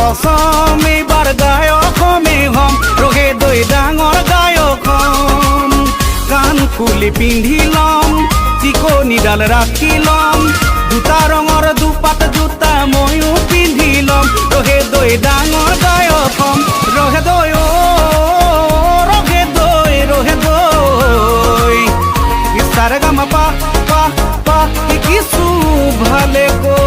অসম এইবাৰ গায়ক হমে হম ৰহে দৈ ডাঙৰ গায়ক হম কাণ ফুলি পিন্ধি লম টিকনিডাল ৰাখি লম দুটা ৰঙৰ দুপাত জোতা ময়ো পিন্ধি লম ৰহে দৈ ডাঙৰ গায়ক হম ৰহে দৈ ৰহে দৈ সাৰেগামা পা পা পা কিছু ভালে কো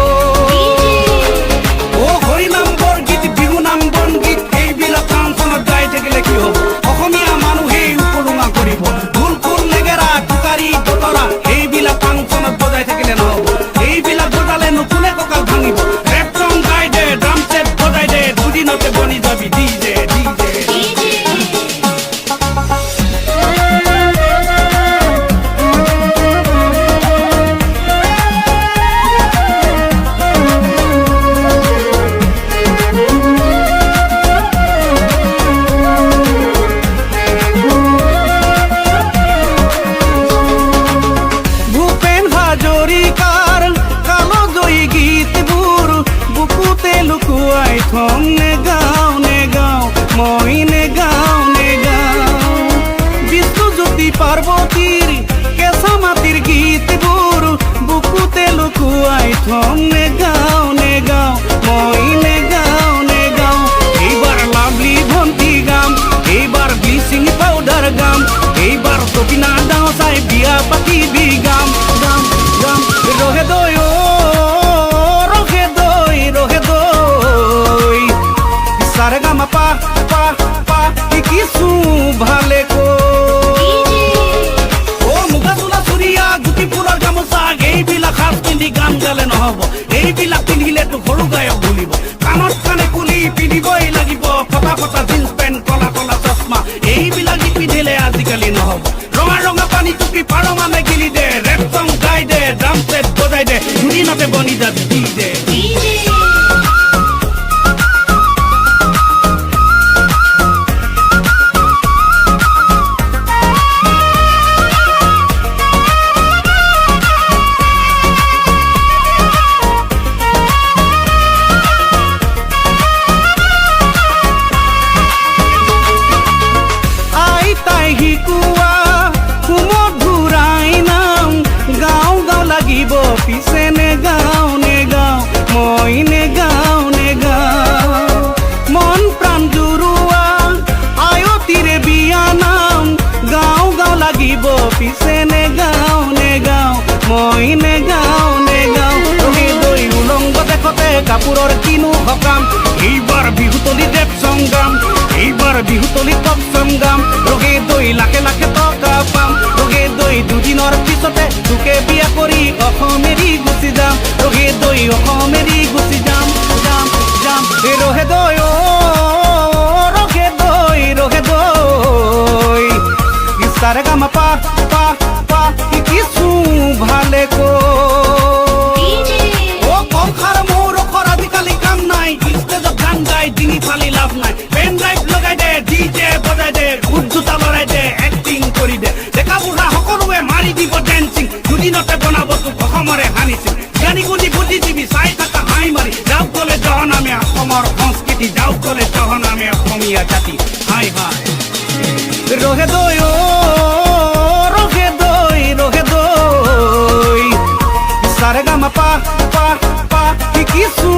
নে গাও মই নে গাও বিষ্ণুজ্যোতি পাৰ্বতীৰ কেঁচা মাটিৰ গীতবোৰ বুকুতে লুকুৱাই থম নে গাও মই নে গাও এইবাৰ লাভলি ভণ্টি গাম এইবাৰ ব্লিচিং পাউডাৰ গাম এইবাৰ টকিনা ডাও চাই বিয়া পাতিবি গাম ৰহে দৈ সাৰেগামা পা পা পা কিছু ভালে কো ও মুগা চোলা চুৰিয়া গুটি ফুলৰ গামোচা এইবিলাক সাজ পিন্ধি গান গালে নহব এইবিলাক পিন্ধিলেতো সৰু গায়ক বুলিব কাণত কাণে কুলি পিন্ধিবই লাগিব ফটা জিন্স পেণ্ট কলা চশমা এইবিলাক পিন্ধিলে আজিকালি নহব ৰঙা পানী টুপি পাৰ মানে গিলি দে ৰেপ চং গাই দে ড্ৰাম ছেট বজাই দে দুদিনতে বনি যাবি DJ পিছে নে গাও মই নে গাও মন প্ৰাণ জুৰুৱা আয়তিৰে বিয়া নাম গাও লাগিব পিছে নে গাও মই নে গাও ৰহে দৈ উলংগ দেখতে কাপোৰৰ কিনো সকাম এইবাৰ বিহুতলি দেৱ সংগ্ৰাম এইবাৰ বিহুতলি টপ সংগ্ৰাম ৰহে দৈ লাখে টকা পাম ৰহে দৈ দুদিনৰ পিছতে তোকে বিয়া কৰি অসমেৰি গুচি যাম ৰহে দৈ অসমেৰি গুচি যাম ৰহে দৈ সাৰেগামা পা পা পা কিছু ভালে কো ও কংখাৰ মোৰ অখৰ আজিকালি কাম নাই ষ্টেজত গান গাই ডিঙি ফালি লাভ নাই পেন ড্ৰাইভ লগাই দে DJ বজাই দে উজ্জোতা লৰাই দে এক্টিং কৰি দে ডেকা বুঢ়া সকলোৱে মাৰি দিব ডেন্সিং দুদিনতে বনাব তোক অসমৰে হানিছিল জ্ঞানী গুণী বুদ্ধিজীৱী চাই থাকা হাই মাৰি যাওক গ'লে জহনামে অসমৰ সংস্কৃতি যাওক গ'লে জহনামে অসমীয়া জাতি হাই ৰহে দৈ সাৰেগামা পা পা পা কিছু